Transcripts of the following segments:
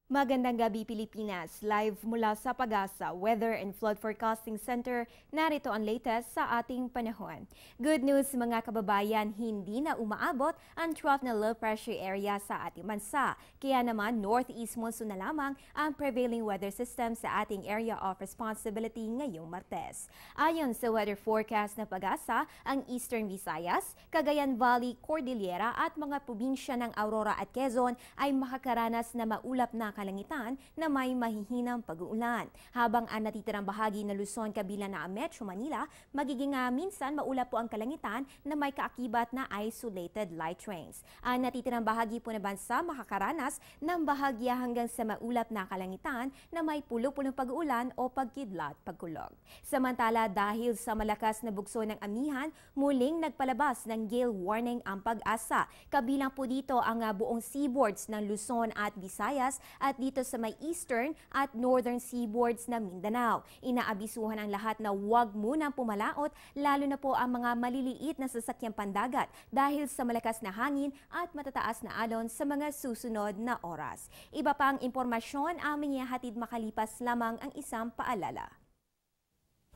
Magandang gabi Pilipinas, live mula sa Pag-asa Weather and Flood Forecasting Center, narito ang latest sa ating panahon. Good news mga kababayan, hindi na umaabot ang trough na low pressure area sa ating bansa. Kaya naman northeast monsoon na lamang ang prevailing weather system sa ating area of responsibility ngayong Martes. Ayon sa weather forecast na Pag-asa, ang Eastern Visayas, Cagayan Valley, Cordillera at mga probinsya ng Aurora at Quezon ay makakaranas na maulap na kalangitan na may mahihinang pag-uulan. Habang ang natitirang bahagi ng Luzon kabilang na Metro Manila, magiging minsan maulap po ang kalangitan na may kaakibat na isolated light rains. Ang natitirang bahagi po ng bansa makakaranas ng bahagya hanggang sa maulap na kalangitan na may pulo-pulong pag-uulan o pagkidlat pagkulog. Samantala dahil sa malakas na bugso ng amihan, muling nagpalabas ng gale warning ang Pag-asa. Kabilang po dito ang buong seaboards ng Luzon at Visayas at dito sa may eastern at northern seaboards ng Mindanao. Inaabisuhan ang lahat na huwag munang pumalaot, lalo na po ang mga maliliit na sasakyang pandagat dahil sa malakas na hangin at matataas na alon sa mga susunod na oras. Iba pang impormasyon aming ihahatid makalipas lamang ang isang paalala.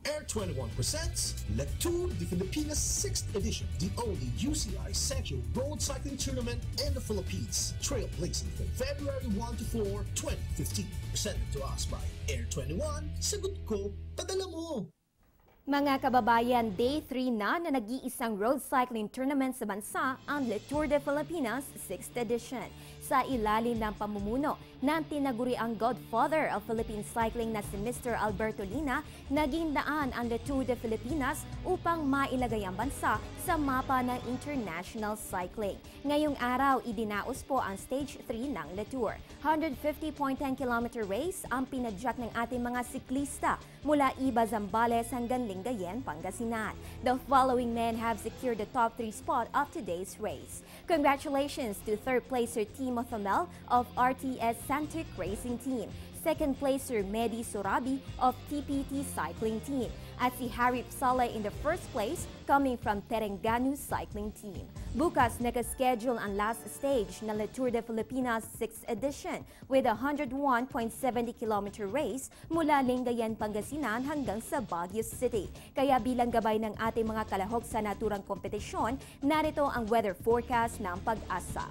Air 21 presents La Tour de Filipinas 6th edition, the only UCI sanctioned road cycling tournament in the Philippines, trailblazing from February 1 to 4, 2015. Presented to us by Air 21, sagot ko, padala mo! Mga kababayan, Day 3 na nag-iisang road cycling tournament sa bansa ang La Tour de Filipinas 6th edition. Sa ilalim ng pamumuno ng tinaguriang godfather of Philippine cycling na si Mr. Alberto Lina, naging daan ang La Tour de Filipinas upang mailagay ang bansa sa mapa ng international cycling. Ngayong araw, idinaos po ang Stage 3 ng La Tour. 150.10 km race ang pinadyak ng ating mga siklista mula Iba Zambales hanggang Lingayen, Pangasinan. The following men have secured the top 3 spot of today's race. Congratulations to third placer Timo Thamel of RTS Santic Racing Team, second placer Medi Sorabi of TPT Cycling Team, at si Harry Psala in the first place coming from Terengganu Cycling Team. Bukas nakaschedule ang last stage ng La Tour de Filipinas 6th edition with a 101.70 km race mula Lingayen, Pangasinan hanggang sa Baguio City. Kaya bilang gabay ng ating mga kalahok sa naturang kompetisyon, narito ang weather forecast ng Pag-asa.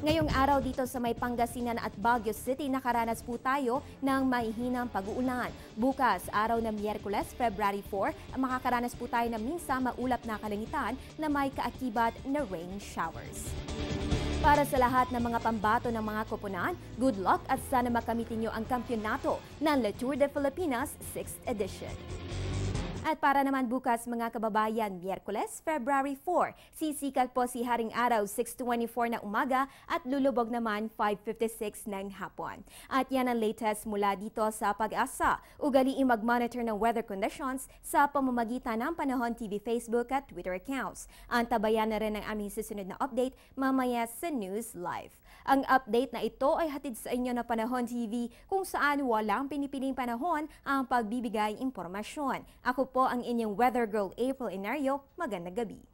Ngayong araw dito sa may Pangasinan at Baguio City, nakaranas po tayo ng mahihinang pag-uulan. Bukas, araw ng Miyerkules, February 4, makakaranas po tayo ng minsan maulap na kalangitan na may kaakibat na rain showers. Para sa lahat ng mga pambato ng mga koponan, good luck at sana makamitin nyo ang kampyonato ng La Tour de Filipinas 6th edition. At para naman bukas mga kababayan, Miyerkules, February 4, sisikat po si Haring Araw 6:24 na umaga at lulubog naman 5:56 ng hapon. At yan ang latest mula dito sa Pag-asa. Ugaliin mag-monitor ng weather conditions sa pamamagitan ng Panahon TV Facebook at Twitter accounts. Antabayan na rin ang aming susunod na update mamaya sa News Live. Ang update na ito ay hatid sa inyo na Panahon TV kung saan walang pinipiling panahon ang pagbibigay impormasyon. Ako po ang inyong weather girl April Inario. Magandang gabi.